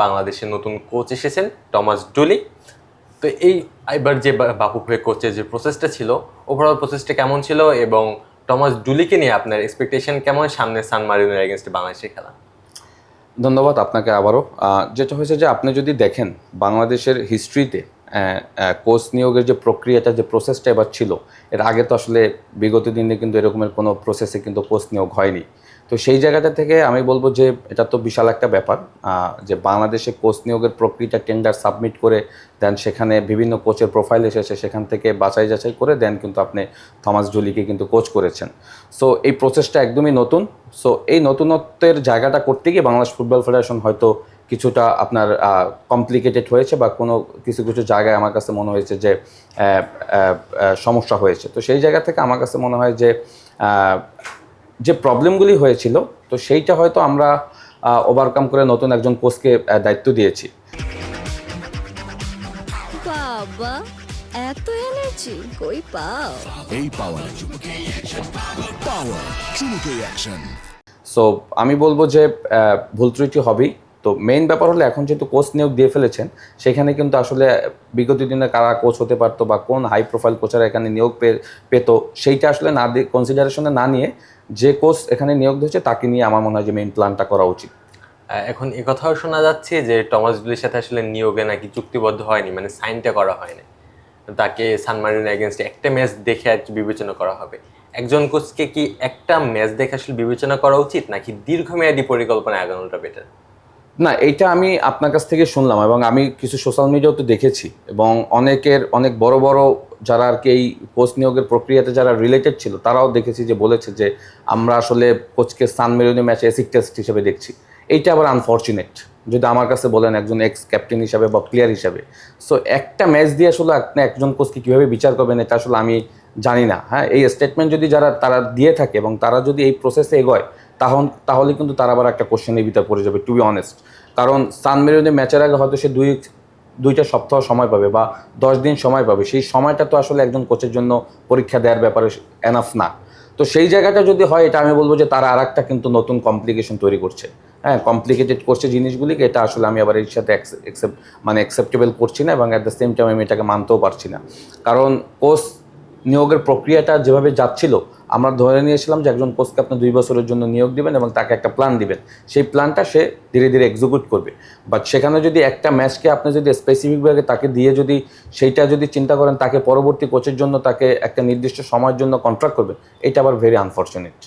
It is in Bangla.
বাংলাদেশের নতুন কোচ এসেছেন টমাস ডুলি। তো এবার যে বাফুফে হয়ে কোচের যে প্রসেসটা ছিল, ওভারঅল প্রসেসটা কেমন ছিল এবং টমাস ডুলিকে নিয়ে আপনার এক্সপেকটেশন কেমন সামনে সান মারিনোর এগেনস্টে বাংলাদেশের খেলা? ধন্যবাদ আপনাকে আবারও। যেটা হয়েছে যে আপনি যদি দেখেন বাংলাদেশের হিস্ট্রিতে কোচ নিয়োগের যে প্রক্রিয়াটা, যে প্রসেসটা এবার ছিল, এর আগে তো আসলে বিগত দিনে কিন্তু এরকমের কোনো প্রসেসে কিন্তু কোচ নিয়োগ হয়নি। তো সেই জায়গাটা থেকে আমি বলবো যে এটা তো বিশাল একটা ব্যাপার, যে বাংলাদেশে কোচ নিয়োগের প্রক্রিয়াটা টেন্ডার সাবমিট করে দেন, সেখানে বিভিন্ন কোচের প্রোফাইল এসেছে, সেখান থেকে বাছাই যাচাই করে দেন কিন্তু আপনি থমাস ডুলিকে কিন্তু কোচ করেছেন। সো এই প্রসেসটা একদমই নতুন। সো এই নতুনত্বের জায়গাটা করতে গিয়ে বাংলাদেশ ফুটবল ফেডারেশন হয়তো কিছুটা আপনার কমপ্লিকেটেড হয়েছে, বা কোনো কিছু কিছু জায়গায় আমার কাছে মনে হয়েছে যে সমস্যা হয়েছে। তো সেই জায়গা থেকে আমার কাছে মনে হয় যে যে প্রবলেমগুলি হয়েছিল, তো সেইটা হয়তো আমরা ওভারকাম করে নতুন একজন কোচকে দায়িত্ব দিয়েছি। বাবা, এত এনার্জি কই পাও? এই পাওয়ার চুমুকে অ্যাকশন। সো আমি বলবো যে ভুল ত্রুটি হবেই। তো মেইন ব্যাপার হলো এখন যেহেতু কোচ নিয়োগ দিয়ে ফেলেছেন, সেখানে কিন্তু আসলে বিগত দিনে কারা কোচ হতে পারতো বা কোন হাই প্রোফাইল কোচেরা এখানে নিয়োগ পেত, সেইটা আসলে না দিয়ে, কনসিডারেশনে না নিয়ে যে কোচ এখানে নিয়োগ দিয়েছে তাকে নিয়ে আমার মনে হয় যে মেইন প্ল্যানটা করা উচিত। এখন কথাও শোনা যাচ্ছে যে টমাস ডুলির সাথে আসলে নিয়োগে নাকি চুক্তিবদ্ধ হয়নি, মানে সাইনটা করা হয়নি। তাকে সান মারিনোর এগেনস্টে একটা ম্যাচ দেখে আর বিবেচনা করা হবে। একজন কোচকে কি একটা ম্যাচ দেখে আসলে বিবেচনা করা উচিত, নাকি দীর্ঘমেয়াদী পরিকল্পনা আগানোটা বেটার? না, এইটা আমি আপনার কাছ থেকে শুনলাম এবং আমি কিছু সোশ্যাল মিডিয়াও তো দেখেছি, এবং অনেক বড় বড় যারা আর কি এই কোচ নিয়োগের প্রক্রিয়াতে যারা রিলেটেড ছিল, তারাও দেখেছি যে বলেছে যে আমরা আসলে কোচকে সান মেরিনো ম্যাচে এসিড টেস্ট হিসেবে দেখছি। এইটা আবার আনফর্চুনেট যদি আমার কাছে বলেন একজন এক্স ক্যাপ্টেন হিসাবে বা প্লেয়ার হিসাবে। সো একটা ম্যাচ দিয়ে আসলে আপনি একজন কোচকে কীভাবে বিচার করবেন এটা আসলে আমি জানি না। হ্যাঁ, এই স্টেটমেন্ট যদি তারা দিয়ে থাকে এবং তারা যদি এই প্রসেসে এগোয়, তাহলে কিন্তু তারা আবার একটা কোশ্চেনের ভিতরে পড়ে যাবে, টু বি অনেস্ট। কারণ সান মেরিনো ম্যাচের আগে হয়তো সে দুইটা সপ্তাহ সময় পাবে বা 10 দিন সময় পাবে। সেই সময়টা তো আসলে একজন কোচের জন্য পরীক্ষা দেওয়ার ব্যাপারে এনাফ না। তো সেই জায়গাটা যদি হয়, এটা আমি বলবো যে তারা আরেকটা কিন্তু নতুন কমপ্লিকেশন তৈরি করছে। হ্যাঁ, কমপ্লিকেটেড করছে জিনিসগুলিকে, এটা আসলে আমি আবার এর সাথে অ্যাকসেপ্টেবল করছি না, এবং অ্যাট দ্য সেম টাইম আমি এটাকে মানতেও পারছি না। কারণ কোচ নিয়োগের প্রক্রিয়াটা যেভাবে যাচ্ছিল, আমরা ধরে নিয়েছিলাম যে একজন কোচকে আপনি 2 বছরের জন্য নিয়োগ দিবেন এবং তাকে একটা প্ল্যান দিবেন, সেই প্ল্যানটা সে ধীরে ধীরে এক্সিকিউট করবে। বাট সেখানে যদি একটা ম্যাচকে আপনি যদি স্পেসিফিকভাবে তাকে দিয়ে যদি সেইটা যদি চিন্তা করেন তাকে পরবর্তী কোচের জন্য তাকে একটা নির্দিষ্ট সময়ের জন্য কন্ট্রাক্ট করবেন, এটা আবার ভেরি আনফর্চুনেট।